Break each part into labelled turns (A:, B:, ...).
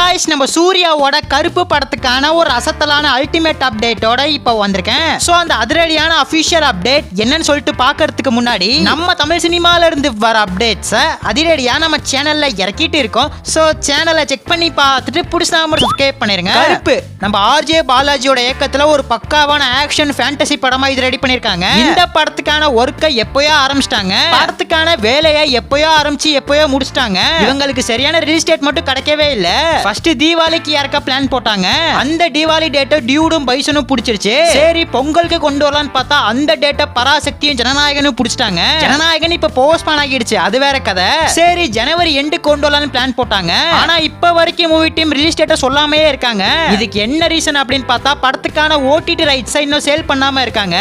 A: Guys நம்ம சூர்யாவோட கருப்பு படத்துக்கான ஒரு அசத்தலான அல்டிமேட் அப்டேட்டோட இப்போ வந்திருக்கேன். சோ அந்த அதிரடியான அபிஷியல் அப்டேட் என்னன்னு சொல்லிட்டு பார்க்கிறதுக்கு முன்னாடி நம்ம தமிழ் சினிமால இருந்து வர அப்டேட்ஸ் அதிரடியா நம்ம சேனல்ல இறக்கிட்டு இருக்கோம். சோ சேனலை செக் பண்ணி பார்த்துட்டு புடிச்சா மட்டும் சப்ஸ்கிரைப் பண்ணிருங்க. கருப்பு நம்ம ஆர்ஜே பாலாஜியோட இயக்கத்துல ஒரு பக்காவான ஆக்ஷன் ஃபேண்டசி படமா இது ரெடி பண்ணிருக்காங்க. இந்த படத்துக்கான ஒர்க்கை எப்போயோ ஆரம்பிச்சிட்டாங்க. படத்துக்கான வேலையை எப்போயோ ஆரம்பிச்சு எப்போயோ முடிச்சிட்டாங்க. இவங்களுக்கு சரியான ரிலீஸ் டேட் மட்டும் கிடைக்கவே இல்ல. ஃபர்ஸ்ட் தீபாவளிக்கு இறக்க பிளான் போட்டாங்க. அந்த தீபாவளி டேட்டை டியூடும் பைசனும் பிடிச்சிருச்சு. சரி பொங்கலுக்கு கொண்டு வரலாம்னு பார்த்தா அந்த டேட்டை பராசக்தியும் ஜனநாயகனும் பிடிச்சிட்டாங்க. ஜனநாயகன் இப்ப போஸ்ட்பான் ஆகிடுச்சு, அது வேற கதை. சரி ஜனவரி எண்டு கொண்டு வரலாம்னு பிளான் போட்டாங்க. ஆனா இப்ப வரைக்கும் மூவி டீம் ரிலீஸ் டேட்டை சொல்லாமே இருக்காங்க. இதுக்கு என்ன ரீசன் அப்படின்னு பார்த்தா படத்துக்கான ஓடிடி ரைட்ஸை இன்னும் சேல் பண்ணாம இருக்காங்க.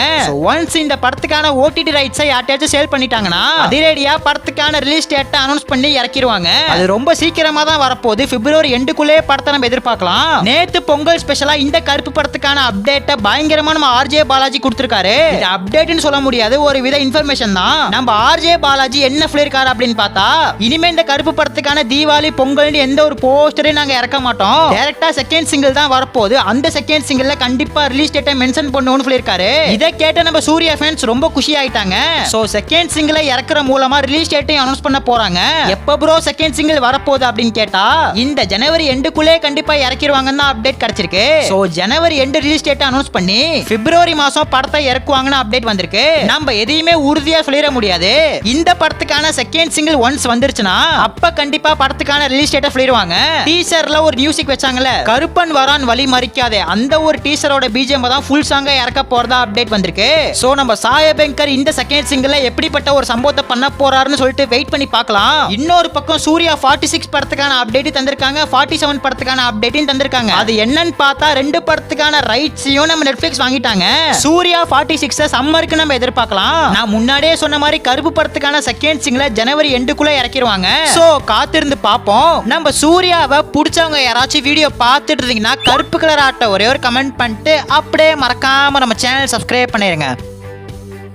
A: ஒன்ஸ் இந்த படத்துக்கான ஓடிடி ரைட்ஸை யார்ட்டாச்சும் சேல் பண்ணிட்டாங்கன்னா அதிரடியா படத்துக்கான ரிலீஸ் டேட்டை அனௌன்ஸ் பண்ணி இறக்கிடுவாங்க. அது ரொம்ப சீக்கிரமா தான் வரப்போகுது. பிப்ரவரி எண்டுக்குள்ளே படத்தை நம்ம எதிர்பார்க்கலாம். நேத்து பொங்கல் ஸ்பெஷலா இந்த கருப்பு படத்துக்கான அப்டேட்டை பயங்கரமா நம்ம ஆர்ஜே பாலாஜி கொடுத்திருக்காரு. இது அப்டேட்னு சொல்ல முடியாது, ஒரு வித இன்ஃபர்மேஷன் தான். நம்ம ஆர்ஜே பாலாஜி என்ன சொல்லிருக்காரு அப்படின்னு பார்த்தா இனிமே இந்த கருப்பு படத்துக்கான தீபாவளி பொங்கல் எந்த ஒரு போஸ்டரையும் நாங்க இறக்க மாட்டோம். டைரக்டா செகண்ட் சிங்கிள் தான் வரப்போகுது. அந்த செகண்ட் சிங்கிள்ல கண்டிப்பா ரிலீஸ் டேட்டை மென்ஷன் பண்ணுவோம்னு சொல்லிருக்காரு. இதை கேட்ட நம்ம சூர்யா ஃபேன்ஸ் ரொம்ப குஷி ஆயிட்டாங்க. சோ செகண்ட் சிங்கிளை இறக்குற மூலமா ரிலீஸ் டேட்டையும் அனௌன்ஸ் பண்ண போறாங்க. எப்ப ப்ரோ செகண்ட் சிங்கிள் வரப்போகுது அப்படின்னு கேட்டா இந்த ஜனவரி எண்டுக்குள்ளே கண்டிப்பா இறக்கிடுவாங்கன்னு அப்டேட் கிடைச்சிருக்கு. சோ ஜனவரி எண்டு ரிலீஸ் டேட் அனௌன்ஸ் பண்ணி பிப்ரவரி மாசம் படத்தை இறக்குவாங்கன்னு அப்டேட் வந்திருக்கு. நம்ம எதையுமே உறுதியா சொல்லிட முடியாது. இந்த படத்துக்கான செகண்ட் சிங்கிள் ஒன்ஸ் வந்துருச்சுன்னா அப்ப கண்டிப்பா படத்துக்கான ரிலீஸ் டேட்டை சொல்லிடுவாங்க. டீசர்ல ஒரு மியூசிக் வச்சாங்கல, கருப்பன் வரான் வழி மறிக்காதே, அந்த ஒரு டீசரோட பிஜிஎம் தான் ஃபுல் சாங்கா இறக்க போறதா அப்டேட் வந்திருக்கு. சோ நம்ம சாயபங்கர் இந்த செகண்ட் சிங்கிள்ல எப்படிப்பட்ட ஒரு சம்பவத்தை பண்ண போறாருன்னு சொல்லிட்டு வெயிட் பண்ணி பார்க்கலாம். இன்னொரு பக்கம் சூர்யா 46 படத்துக்கான அப்டேட் தந்திருக்காங்க, 47 படத்துக்கான அப்டேட்டும் தந்திருக்காங்க. அது என்னன்னு பார்த்தா ரெண்டு படத்துக்கான ரைட்ஸையும் நம்ம நெட்ஃபிளிக்ஸ் வாங்கிட்டாங்க. சூர்யா 46 சம்மருக்கு நம்ம எதிர்பார்க்கலாம். நான் முன்னாடியே சொன்ன மாதிரி கருப்பு படத்துக்கான செகண்ட் சிங்கிளை ஜனவரி எண்டுக்குள்ள இறக்கிடுவாங்க. சோ காத்திருந்து பார்ப்போம். நம்ம சூர்யாவை பிடிச்சவங்க யாராச்சும் வீடியோ பார்த்துட்டு இருந்தீங்கன்னா கருப்பு கலர் ஆட்ட ஒரே ஒரு கமெண்ட் பண்ணிட்டு அப்படியே மறக்காம நம்ம சேனல் சப்ஸ்கிரைப் பண்ணிருங்க.